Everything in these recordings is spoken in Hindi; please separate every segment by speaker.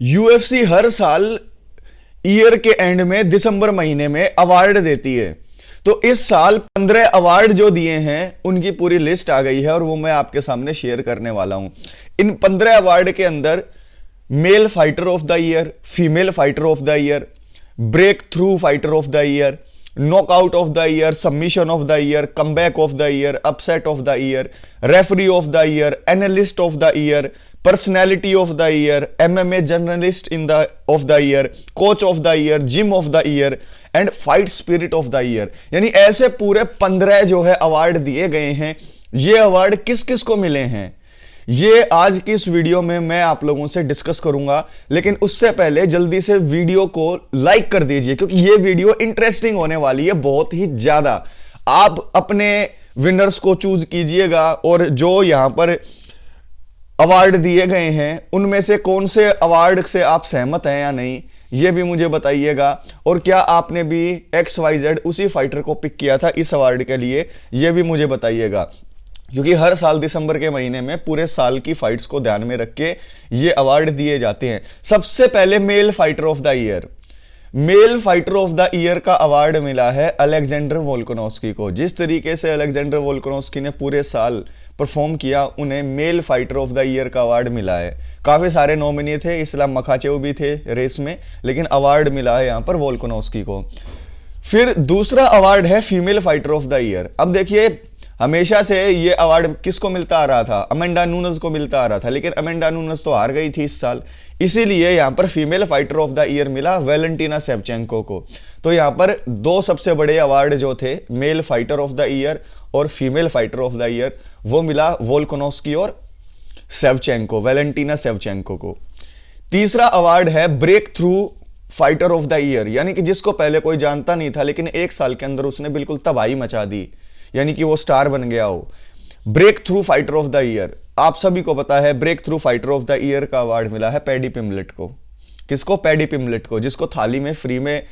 Speaker 1: यूएफसी हर साल ईयर के एंड में दिसंबर महीने में अवार्ड देती है। तो इस साल 15 अवार्ड जो दिए हैं उनकी पूरी लिस्ट आ गई है और वो मैं आपके सामने शेयर करने वाला हूं। इन 15 अवार्ड के अंदर male fighter of the year, female fighter of the year, breakthrough fighter of the year, knockout of the year, submission of the year, comeback of the year, upset of the year, referee of the year, analyst of the year, personality of the year, MMA journalist in the of the year, coach of the year, gym of the year and fight spirit of the year. यानी ऐसे पूरे 15 जो है अवार्ड दिए गए हैं। ये अवार्ड किस किस को मिले हैं ये आज की इस वीडियो में मैं आप लोगों से डिस्कस करूंगा। लेकिन उससे पहले जल्दी से वीडियो को लाइक कर दीजिए क्योंकि ये वीडियो इंटरेस्टिंग होने वाली है बहुत ही ज्यादा। आप अपने विनर्स को चूज कीजिएगा और जो यहां पर अवार्ड दिए गए हैं उनमें से कौन से अवार्ड से आप सहमत हैं या नहीं ये भी मुझे बताइएगा। और क्या आपने भी XYZ उसी फाइटर को पिक किया था इस अवार्ड के लिए ये भी मुझे बताइएगा, क्योंकि हर साल दिसंबर के महीने में पूरे साल की फाइट्स को ध्यान में रख के ये अवार्ड दिए जाते हैं। सबसे पहले male fighter of the year. Male fighter of the year का अवार्ड मिला है अलेक्जेंडर वोल्कानोव्स्की को। जिस तरीके से अलेक्जेंडर वोल्कानोव्स्की ने पूरे साल परफॉर्म किया उन्हें male fighter of the year का अवार्ड मिला है। काफी सारे नॉमिनी थे, इस्लाम मखाचेव भी थे रेस में, लेकिन अवार्ड मिला है यहां पर वोल्कानोव्स्की को। फिर दूसरा अवार्ड है female fighter of the year. अब देखिए हमेशा से ये अवार्ड किसको मिलता आ रहा था, अमेंडा नूनस को मिलता आ रहा था, लेकिन अमेंडा नूनस तो हार गई थी इस साल, इसीलिए यहां पर female fighter of the year मिला वेलेंटिना शेवचेंको को। तो यहां पर दो सबसे बड़े अवार्ड जो थे male fighter of the year और female fighter of the year वो मिला वोल्कानोव्स्की और शेवचेंको, वेलेंटिना शेवचेंको को। तीसरा अवार्ड है breakthrough fighter of the year, यानी कि जिसको पहले कोई जानता नहीं था लेकिन एक साल के अंदर उसने बिल्कुल तबाही मचा दी, यानी कि वो स्टार बन गया हो। Breakthrough fighter of the year आप सभी को पता है, breakthrough fighter of the year का अवार्ड मिला है पैडी पिमलेट को। किसको? पैडी पिमलेट को, जिसको थाली में फ्री में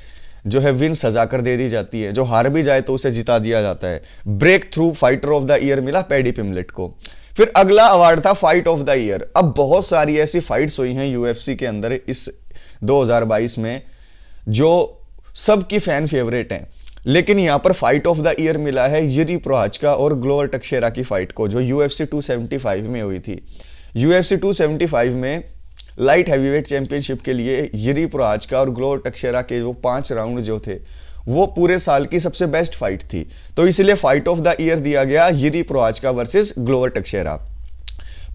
Speaker 1: जो है विन सजा कर दे दी जाती है, जो हार भी जाए तो उसे जिता दिया जाता है। Breakthrough fighter of the year मिला पैडी पिमलेट को। फिर अगला अवार्ड था फाइट ऑफ द ईयर। अब बहुत सारी ऐसी फाइट्स हुई हैं यूएफसी के अंदर इस 2022 में जो सबकी फैन फेवरेट हैं, लेकिन यहां पर फाइट ऑफ द ईयर मिला है यूरी प्रोहाचका और ग्लोवर टक्सेरा की फाइट को, जो UFC 275 में हुई थी। UFC 275 में लाइट हैवीवेट चैंपियनशिप के लिए यूरी प्रोहाचका और ग्लोवर टक्सेरा के जो 5 राउंड जो थे वो पूरे साल की सबसे बेस्ट फाइट थी, तो इसलिए फाइट ऑफ द ईयर दिया गया यूरी प्रोहाचका वर्सेस ग्लोवर टक्सेरा।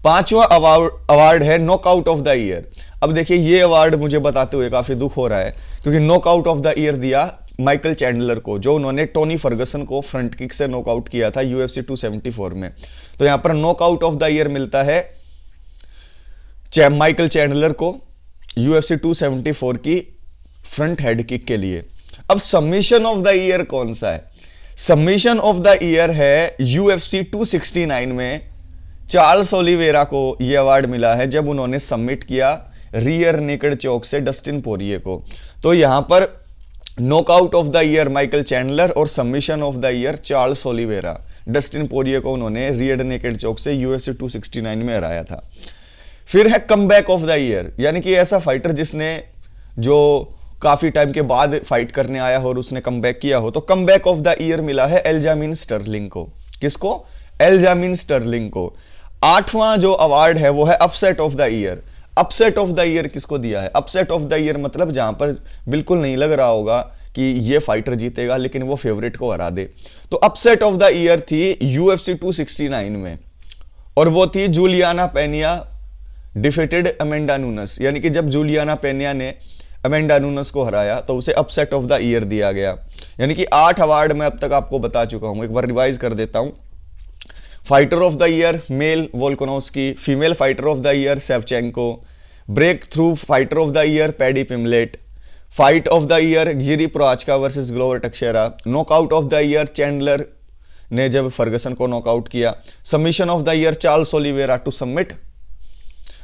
Speaker 1: पांचवा अवार्ड है नॉकआउट ऑफ द ईयर। अब देखिए ये अवार्ड मुझे बताते हुए काफी दुख हो रहा है क्योंकि नॉकआउट ऑफ द ईयर दिया माइकल चैंडलर को, जो उन्होंने टोनी फर्गसन को फ्रंट किक से नॉकआउट किया था UFC 274 में। तो यहां पर नॉकआउट ऑफ द ईयर मिलता है माइकल चैंडलर को UFC 274 की फ्रंट हेड किक के लिए। अब सबमिशन ऑफ द ईयर कौन सा है? सबमिशन ऑफ द ईयर है UFC 269 में चार्ल्स ओलिवेरा को यह अवार्ड मिला है जब उन्होंने सबमिट किया रियर नेकेड चोक से डस्टिन पोरिये को। तो यहां पर knockout of the year Michael Chandler और submission of the year Charles Oliveira. Dustin Poirier को उन्होंने रियर नेकेड चोक से UFC 269 में हराया था। फिर है कमबैक ऑफ द ईयर, यानी कि ऐसा फाइटर जिसने जो काफी टाइम के बाद फाइट करने आया हो और उसने कमबैक किया हो। तो कमबैक ऑफ द ईयर मिला है एल्जामिन स्टर्लिंग को। किसको? एल्जामिन स्टर्लिंग को। आठवां जो अवार्ड है वो है upset of the year. Upset of the year किसको दिया है? अपसेट ऑफ द ईयर मतलब जहां पर बिल्कुल नहीं लग रहा होगा कि ये फाइटर जीतेगा लेकिन वो फेवरेट को हरा दे। तो अपसेट ऑफ द ईयर थी UFC 269 में और वो थी जूलियाना पेनिया डिफीटेड अमेंडा नूनस, यानी कि जब जूलियाना पेनिया ने अमेंडा नूनस को हराया तो उसे अपसेट ऑफ द ईयर दिया गया। यानी कि 8 अवार्ड मैं अब तक आपको बता चुका हूं, एक बार रिवाइज कर देता हूं। Fighter of the year male Volkanovski, female fighter of the year Shevchenko, breakthrough fighter of the year Paddy Pimblett, fight of the year Jiri Prochazka versus Glover Teixeira, knockout of the year Chandler ने जब फर्गसन को नॉकआउट किया, submission of the year Charles Oliveira to submit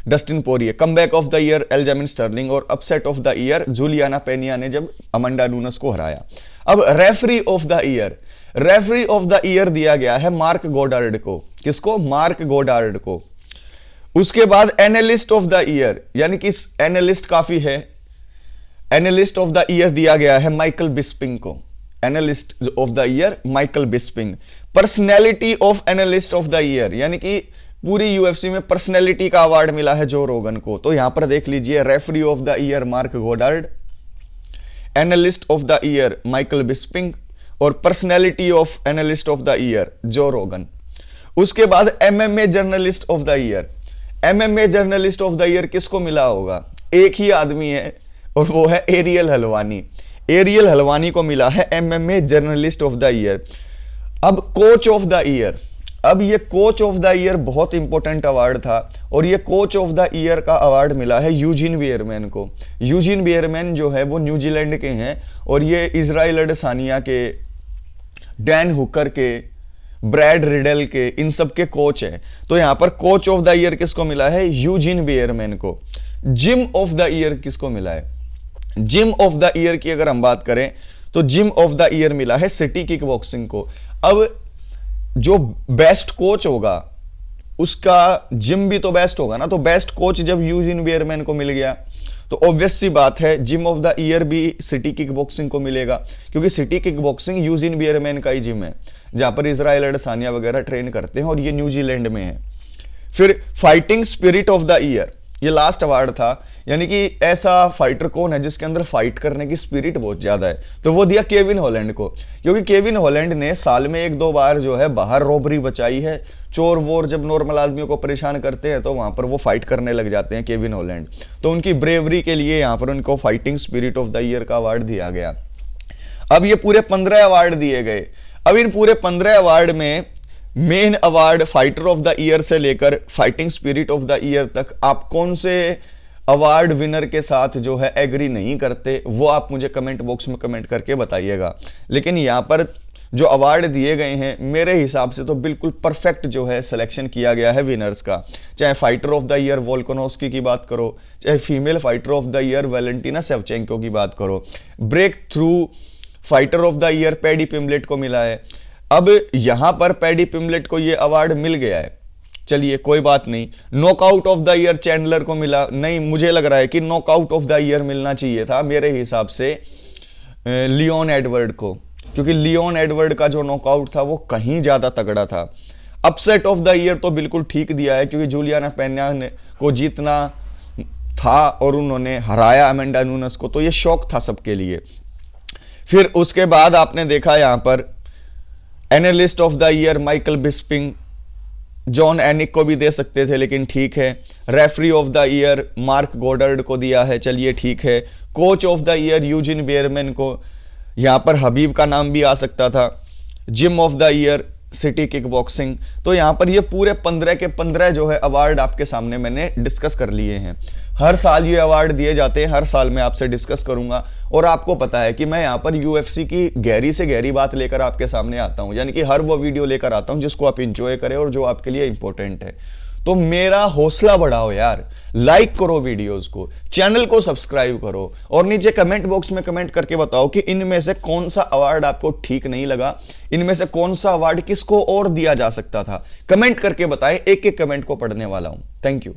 Speaker 1: Dustin Poirier, comeback of the year Aljamain Sterling और upset of the year Julianna Pena ने जब अमेंडा नूनस को हराया। अब referee of the year, referee of the year दिया गया है मार्क गोडार्ड को। किसको? मार्क गोडार्ड को। उसके बाद एनालिस्ट ऑफ द ईयर, यानी कि एनालिस्ट काफी है, एनालिस्ट ऑफ द ईयर दिया गया है माइकल बिस्पिंग को, analyst of the year Michael Bisping. Personality of analyst of the year, यानी कि पूरी यूएफसी में पर्सनैलिटी का अवार्ड मिला है जो रोगन को। तो यहां पर देख लीजिए, referee of the year Marc Goddard, analyst of the year Michael Bisping और personality of analyst of the year Joe Rogan. उसके बाद MMA journalist of the year, MMA journalist of the year किसको मिला होगा? एक ही आदमी है और वो है एरियल हलवानी। एरियल हलवानी को मिला है MMA journalist of the year. अब कोच ऑफ द ईयर, अब ये कोच ऑफ द ईयर बहुत इंपॉर्टेंट अवार्ड था और ये कोच ऑफ द ईयर का अवार्ड मिला है यूजिन बियरमैन को। यूजिन बियरमैन जो है वो न्यूजीलैंड के हैं और ये इजराइल अडेसानिया के, डैन हुकर के, ब्रैड रिडेल के, इन सब के कोच हैं। तो यहां पर कोच ऑफ द ईयर किसको मिला है? यूजिन बियरमैन को। जिम ऑफ द ईयर किसको मिला है? जिम ऑफ द ईयर की अगर हम बात करें तो जिम ऑफ द ईयर मिला है सिटी किक बॉक्सिंग को। अब जो बेस्ट कोच होगा उसका जिम भी तो बेस्ट होगा ना, तो बेस्ट कोच जब यूजिन बियरमैन को मिल गया तो ऑब्वियस सी बात है जिम ऑफ द ईयर भी सिटी किक बॉक्सिंग को मिलेगा, क्योंकि city kickboxing Eugene Bareman का ही जिम है जहां पर इजराइल अडेसानिया वगैरह ट्रेन करते हैं और ये न्यूजीलैंड में है। फिर fighting spirit of the year, ये लास्ट अवार्ड था, यानी कि ऐसा फाइटर कौन है जिसके अंदर फाइट करने की स्पिरिट बहुत ज्यादा है, तो वो दिया केविन हॉलैंड को, क्योंकि केविन हॉलैंड ने साल में 1-2 बार जो है बाहर रॉबरी बचाई है। चोर वोर जब नॉर्मल आदमियों को परेशान करते हैं तो वहां पर वो फाइट करने लग जाते हैं केविन हॉलैंड, तो उनकी ब्रेवरी के लिए यहां पर उनको fighting spirit of the year का अवार्ड दिया गया। अब ये पूरे 15 अवार्ड दिए गए। अब इन पूरे 15 अवार्ड में main award fighter of the year से लेकर fighting spirit of the year तक आप कौन से अवार्ड विनर के साथ जो है एग्री नहीं करते, वो आप मुझे कमेंट बॉक्स में कमेंट करके बताइएगा। लेकिन यहाँ पर जो अवार्ड दिए गए हैं मेरे हिसाब से तो बिल्कुल परफेक्ट जो है सिलेक्शन किया गया है विनर्स का। चाहे fighter of the year Volkanovski की बात करो, चाहे female fighter of the year Valentina Shevchenko की बात करो, breakthrough fighter of the year Paddy Pimblett को मिला है। अब यहां पर पैडी पिम्बलेट को यह अवार्ड मिल गया है, चलिए कोई बात नहीं। Knockout of the year Chandler को मिला नहीं, मुझे लग रहा है कि नॉकआउट ऑफ द ईयर मिलना चाहिए था मेरे हिसाब से लियोन एडवर्ड को, क्योंकि लियोन एडवर्ड का जो नॉकआउट था वो कहीं ज्यादा तगड़ा था। अपसेट ऑफ द ईयर तो बिल्कुल ठीक दिया है, क्योंकि जूलियाना पेन्या को जीतना था और उन्होंने हराया अमेंडा नूनस को, तो ये शौक था सबके लिए। फिर उसके बाद आपने देखा यहां पर analyst of the year Michael Bisping, John Anik को भी दे सकते थे लेकिन ठीक है। Referee of the year Marc Goddard को दिया है, चलिए ठीक है। Coach of the year Eugene Beermen को, यहां पर हबीब का नाम भी आ सकता था। Gym of the year city kick boxing. तो यहां पर ये पूरे 15 के 15 जो है अवार्ड आपके सामने मैंने डिस्कस कर लिए हैं। हर साल ये अवार्ड दिए जाते हैं, हर साल मैं आपसे डिस्कस करूंगा और आपको पता है कि मैं यहाँ पर यूएफसी की गहरी से गहरी बात लेकर आपके सामने आता हूं, यानी कि हर वो वीडियो लेकर आता हूं जिसको आप इंजॉय करें और जो आपके लिए इंपॉर्टेंट है। तो मेरा हौसला बढ़ाओ यार, लाइक करो वीडियोस को, चैनल को सब्सक्राइब करो और नीचे कमेंट बॉक्स में कमेंट करके बताओ कि इनमें से कौन सा अवार्ड आपको ठीक नहीं लगा, इनमें से कौन सा अवार्ड किसको और दिया जा सकता था। कमेंट करके बताएं, एक एक कमेंट को पढ़ने वाला हूं। Thank you.